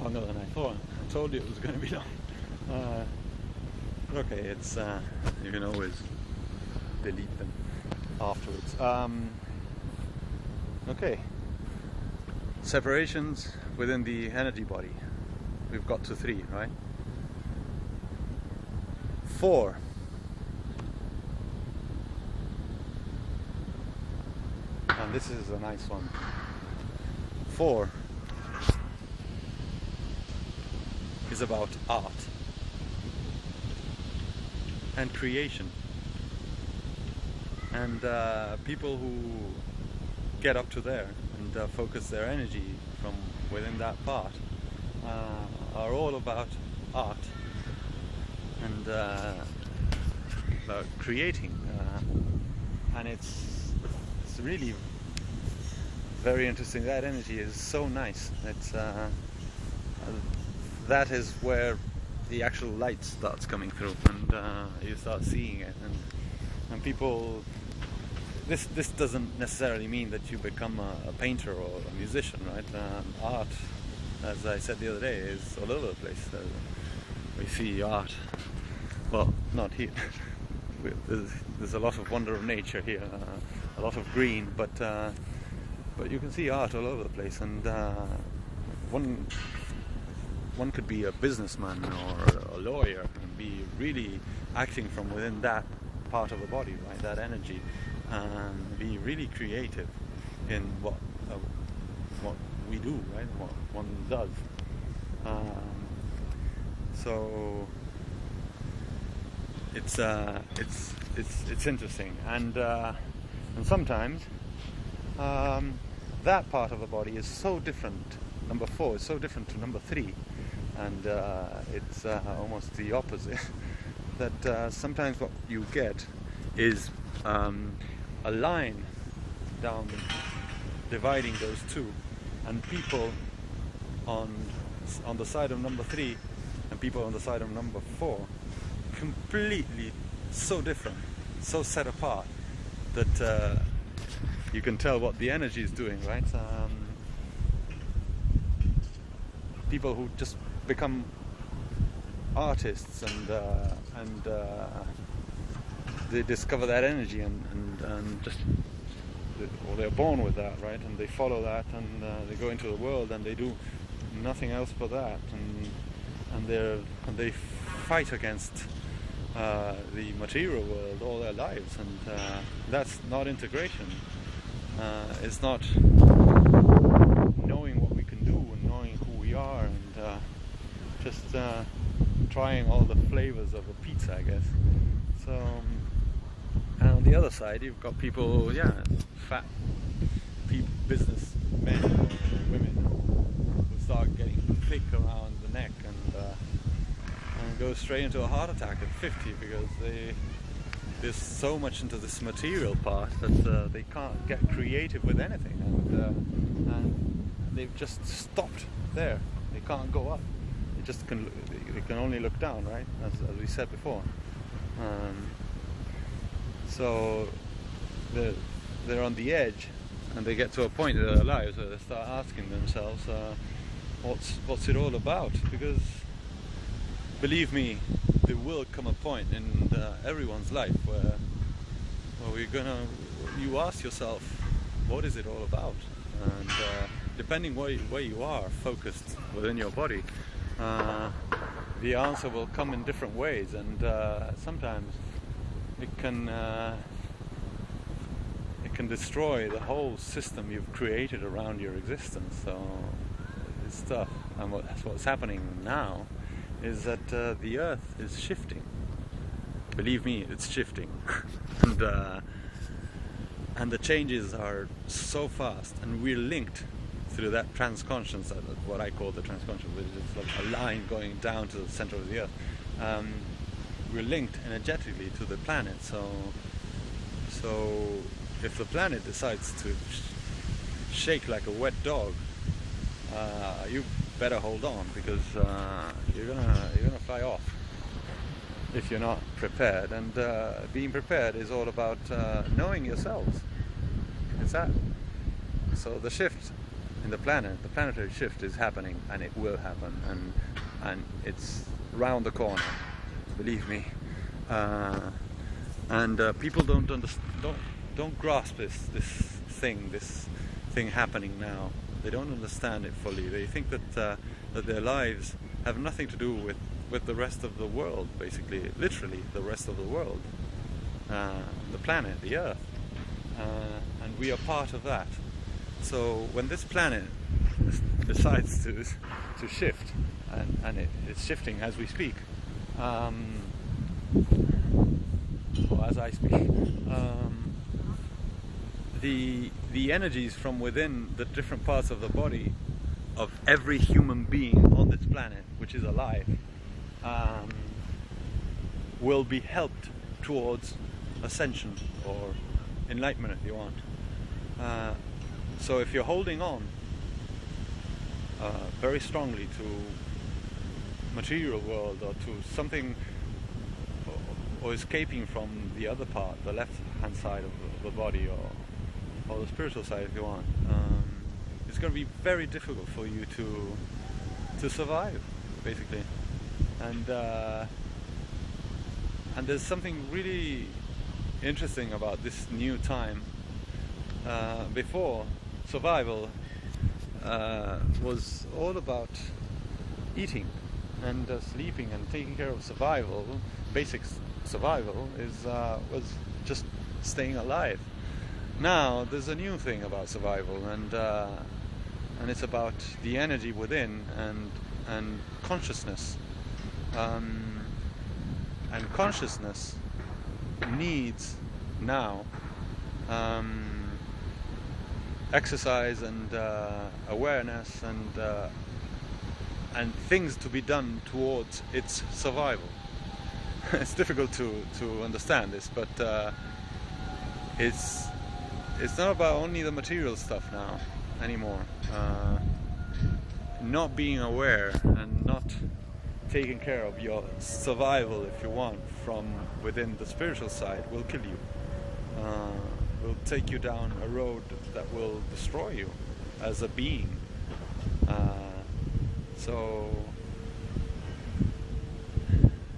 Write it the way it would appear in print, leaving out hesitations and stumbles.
longer than I thought. I told you it was going to be long. Okay, it's you can always delete them afterwards. Okay, separations within the energy body. We've got to 3, right? 4. And this is a nice one. 4 is about art and creation, and people who get up to there and focus their energy from within that part are all about art and about creating, and it's really very interesting. That energy is so nice. It's that is where the actual light starts coming through, and you start seeing it, and people. This doesn't necessarily mean that you become a painter or a musician, right? Art, as I said the other day, is all over the place. We see art. Well, not here. There's a lot of wonder of nature here, a lot of green, but you can see art all over the place, and one could be a businessman or a lawyer and be really acting from within that part of the body, right? That energy, and be really creative in what we do, right? What one does. So it's interesting, and sometimes that part of the body is so different. Number 4 is so different to number 3, and it's almost the opposite. That sometimes what you get is a line down dividing those two, and people on the side of number 3 and people on the side of number 4 completely so different, so set apart that you can tell what the energy is doing, right? People who just become artists and they discover that energy and just, or they're born with that, right? And they follow that, and they go into the world and they do nothing else but that, and they fight against the material world all their lives, and that's not integration. It's not knowing what we can do and knowing who we are, and just trying all the flavors of a pizza, I guess. So, and on the other side, you've got people, fat business men or women who start getting thick around the neck and go straight into a heart attack at 50 because there's so much into this material part that they can't get creative with anything, and they've just stopped there. They can't go up. They can only look down, right? As we said before. So they're on the edge, and they get to a point in their lives where they start asking themselves, what's it all about? Because believe me, there will come a point in everyone's life where you ask yourself, what is it all about? And depending where you are focused within your body, the answer will come in different ways, and sometimes it can destroy the whole system you've created around your existence. So it's tough, and what's happening now is that the earth is shifting. Believe me, it's shifting. and the changes are so fast, and we're linked through that transconscious, what I call the transconscious, which is like a line going down to the center of the earth. We're linked energetically to the planet, so if the planet decides to shake like a wet dog, you better hold on, because you're gonna fly off if you're not prepared. And being prepared is all about knowing yourselves. It's that. So the shift in the planet. The planetary shift is happening, and it will happen, and it's round the corner, believe me. People don't grasp this thing happening now. They don't understand it fully. They think that their lives have nothing to do with the rest of the world, basically, literally the rest of the world, the planet, the Earth, and we are part of that. So when this planet decides to shift, and it's shifting as we speak, or as I speak, the energies from within the different parts of the body of every human being on this planet, which is alive, will be helped towards ascension or enlightenment, if you want. So if you're holding on very strongly to material world, or to something, or escaping from the other part, the left hand side of the body, or the spiritual side, if you want, it's going to be very difficult for you to survive, basically. And there's something really interesting about this new time. Before, survival was all about eating and sleeping and taking care of survival. Basic survival was just staying alive. Now there's a new thing about survival, and it's about the energy within and consciousness. And consciousness needs now exercise and awareness and things to be done towards its survival. It's difficult to understand this, but it's not about only the material stuff now anymore. Not being aware and not taking care of your survival, if you want, from within the spiritual side will kill you. Will take you down a road that will destroy you as a being. So